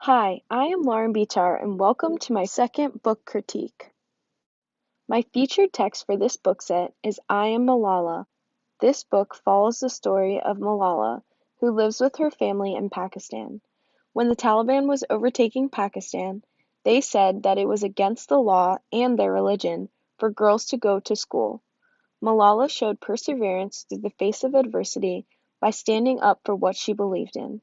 Hi, I am Lauren Bitar, and welcome to my second book critique. My featured text for this book set is I Am Malala. This book follows the story of Malala, who lives with her family in Pakistan. When the Taliban was overtaking Pakistan, they said that it was against the law and their religion for girls to go to school. Malala showed perseverance through the face of adversity by standing up for what she believed in.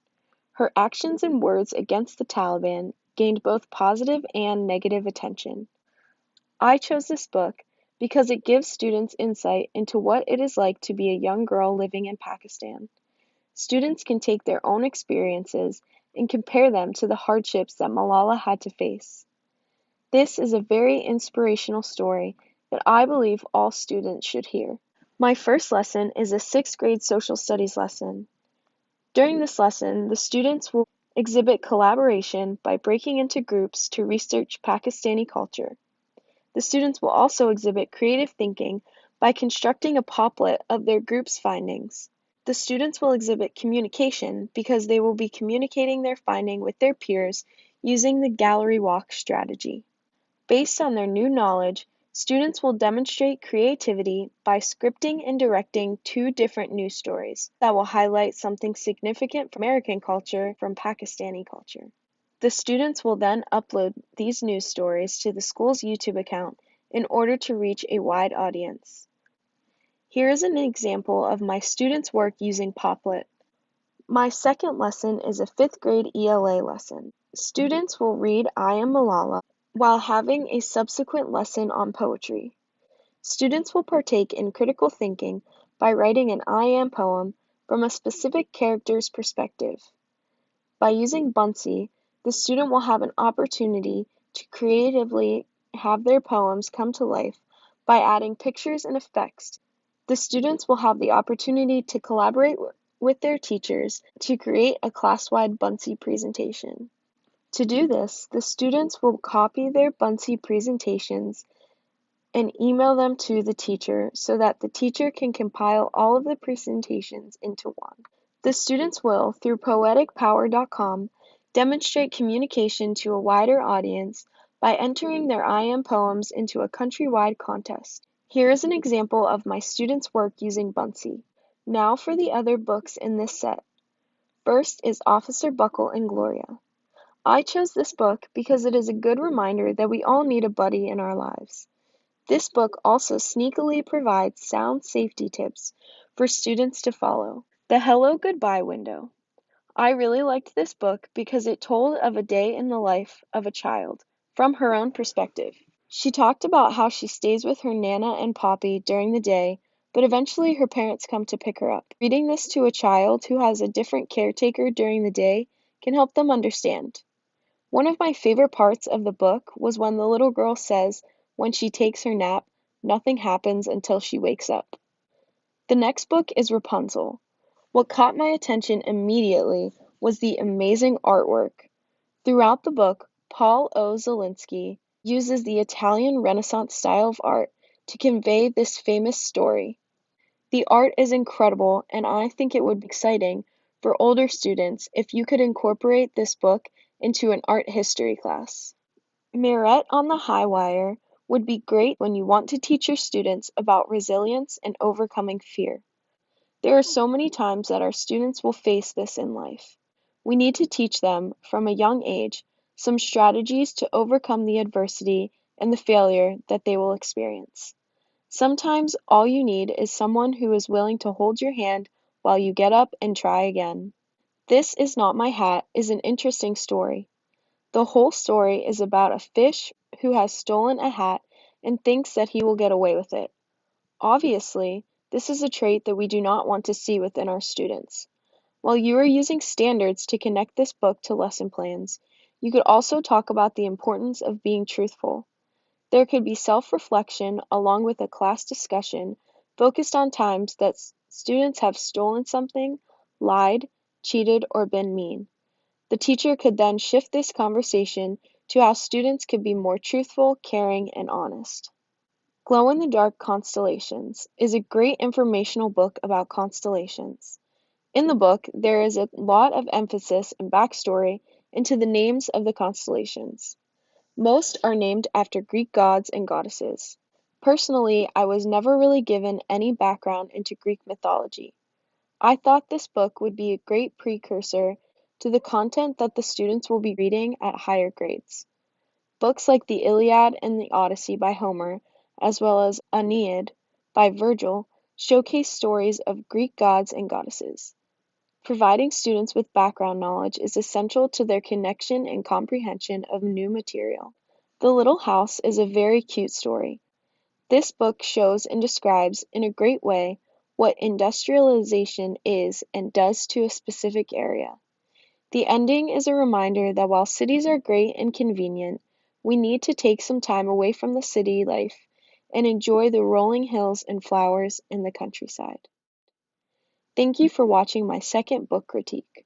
Her actions and words against the Taliban gained both positive and negative attention. I chose this book because it gives students insight into what it is like to be a young girl living in Pakistan. Students can take their own experiences and compare them to the hardships that Malala had to face. This is a very inspirational story that I believe all students should hear. My first lesson is a sixth grade social studies lesson. During this lesson, the students will exhibit collaboration by breaking into groups to research Pakistani culture. The students will also exhibit creative thinking by constructing a poplet of their group's findings. The students will exhibit communication because they will be communicating their finding with their peers using the gallery walk strategy. Based on their new knowledge, students will demonstrate creativity by scripting and directing two different news stories that will highlight something significant from American culture from Pakistani culture. The students will then upload these news stories to the school's YouTube account in order to reach a wide audience. Here is an example of my students' work using Poplet. My second lesson is a fifth grade ELA lesson. Students will read I Am Malala while having a subsequent lesson on poetry. Students will partake in critical thinking by writing an I Am poem from a specific character's perspective. By using Buncee, the student will have an opportunity to creatively have their poems come to life by adding pictures and effects. The students will have the opportunity to collaborate with their teachers to create a class-wide Buncee presentation. To do this, the students will copy their Buncee presentations and email them to the teacher so that the teacher can compile all of the presentations into one. The students will, through poeticpower.com, demonstrate communication to a wider audience by entering their I Am poems into a countrywide contest. Here is an example of my students' work using Buncee. Now for the other books in this set. First is Officer Buckle and Gloria. I chose this book because it is a good reminder that we all need a buddy in our lives. This book also sneakily provides sound safety tips for students to follow. The Hello Goodbye Window. I really liked this book because it told of a day in the life of a child from her own perspective. She talked about how she stays with her Nana and Poppy during the day, but eventually her parents come to pick her up. Reading this to a child who has a different caretaker during the day can help them understand. One of my favorite parts of the book was when the little girl says when she takes her nap, nothing happens until she wakes up. The next book is Rapunzel. What caught my attention immediately was the amazing artwork. Throughout the book, Paul O. Zelinsky uses the Italian Renaissance style of art to convey this famous story. The art is incredible, and I think it would be exciting for older students if you could incorporate this book into an art history class. Mirette on the High Wire would be great when you want to teach your students about resilience and overcoming fear. There are so many times that our students will face this in life. We need to teach them, from a young age, some strategies to overcome the adversity and the failure that they will experience. Sometimes all you need is someone who is willing to hold your hand while you get up and try again. This Is Not My Hat is an interesting story. The whole story is about a fish who has stolen a hat and thinks that he will get away with it. Obviously, this is a trait that we do not want to see within our students. While you are using standards to connect this book to lesson plans, you could also talk about the importance of being truthful. There could be self-reflection along with a class discussion focused on times that students have stolen something, lied, cheated, or been mean. The teacher could then shift this conversation to how students could be more truthful, caring, and honest. Glow-in-the-Dark Constellations is a great informational book about constellations. In the book, there is a lot of emphasis and backstory into the names of the constellations. Most are named after Greek gods and goddesses. Personally, I was never really given any background into Greek mythology. I thought this book would be a great precursor to the content that the students will be reading at higher grades. Books like the Iliad and the Odyssey by Homer, as well as Aeneid by Virgil, showcase stories of Greek gods and goddesses. Providing students with background knowledge is essential to their connection and comprehension of new material. The Little House is a very cute story. This book shows and describes in a great way what industrialization is and does to a specific area. The ending is a reminder that while cities are great and convenient, we need to take some time away from the city life and enjoy the rolling hills and flowers in the countryside. Thank you for watching my second book critique.